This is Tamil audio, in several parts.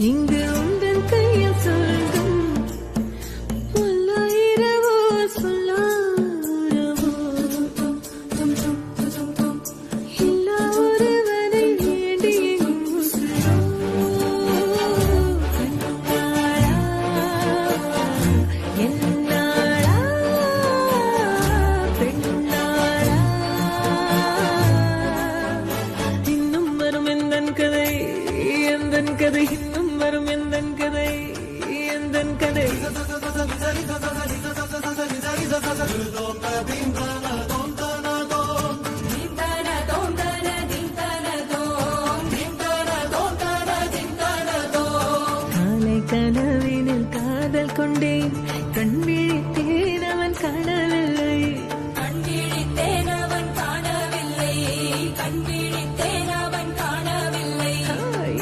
இங்கு உந்தன் கையில் சொல்லும் இரவோ சொல்லாரவோ இல்லா ஒருவரை வேண்டி என்னாளா பெண்ணாளா இன்னும் வரும் எந்தன் கதை எந்தன் கதை இன்னும் வரும் எந்தன் கதை எந்தன் கதை காலை கனவினில் காதல் கொண்டேன் கண் விழித்தேன் அவன் காணவில்லை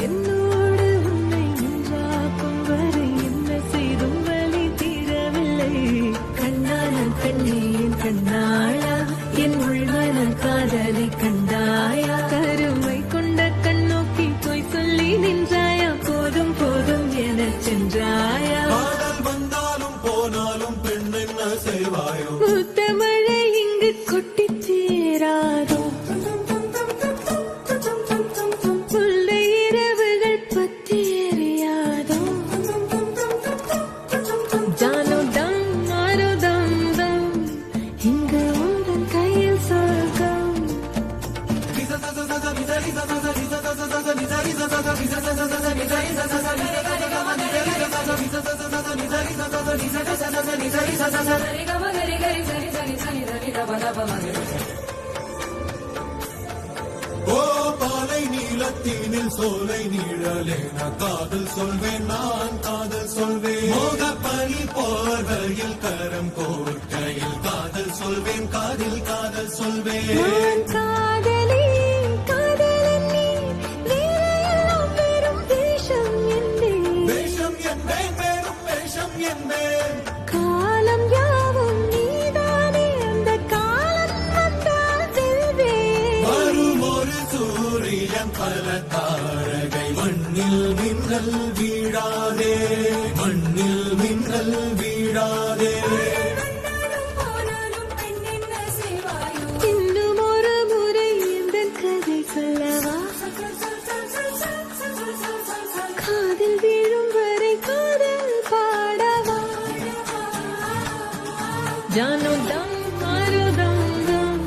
என்னோடு உன்னை ஒன்றாக்கும் வரை என்ன செய்தும் வலி தீரவில்லை கண்ணான பெண்ணே என் கண்ணாளா என் உள்மன காதலை கண்டாயா கருமை கொண்ட கண்ணோக்கி போய் சொல்லி நின்றாயா போதும் போதும் என சென்றாயா வந்தாலும் போனாலும் பெண் என்ன செய்வாயோ முத்தமழை இங்கு கொட்டி தீராதோ முல்லை இரவுகள் பத்தி எரியாதோ ஜானோ தம் மாரோ தம் தம் இங்கு உந்தன் கையில் சொர்க்கம் ஓ பாலை நீளத்தீனில் சோலை நீழலேன காதல் சொல்வேன் நான் காதல் சொல்வேன் மோக பனி போர்வையில் கரம் கோர்க்கையில் காதல் சொல்வேன் காதில் காதல் சொல்வேன் நான் காதலி காதலன் நீ வேலையெல்லாம் பெரும் வேஷம் என்பேன் வேஷம் என்பேன் வேறும் வேஷம் என்பேன் காலம் யாவும் நீதானே அந்த காலம் வந்தால் செல்வேன் வரும் ஒரு சூரியன் பல தாரகை மண்ணில் மின்னல் வீழாதே மண்ணில் மின்னல் வீழாதே இன்னும் ஒரு முறை இந்த கதை சொல்லவா காதில் வீழும் வரை காதல் பாடவா ஜானோ தம் மாரோ தம் தம்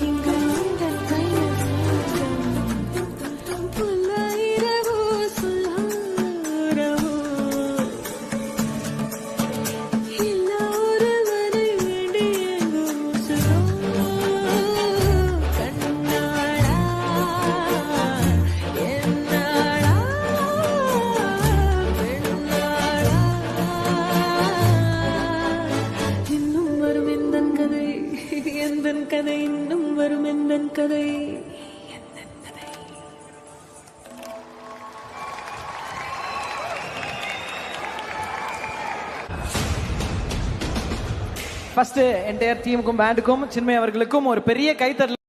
இங்கு உந்தன் கையில் சொர்க்கம் புல்ல இரவோ சொல்லாரவோ இல்லா ஒருவரை வேண்டி எங்கும் கண்ணாளா என்னாளா பெண்ணாளா இன்னும் வரும் எந்தன் கதை எந்தன் கதை இன்னும் வரும் எந்தன் கதை எந்தன் கதை ஃபர்ஸ்ட் என்டையர் டீமுக்கும் பேண்டுக்கும் சின்மய் அவர்களுக்கும் ஒரு பெரிய கைத்தட்டல்.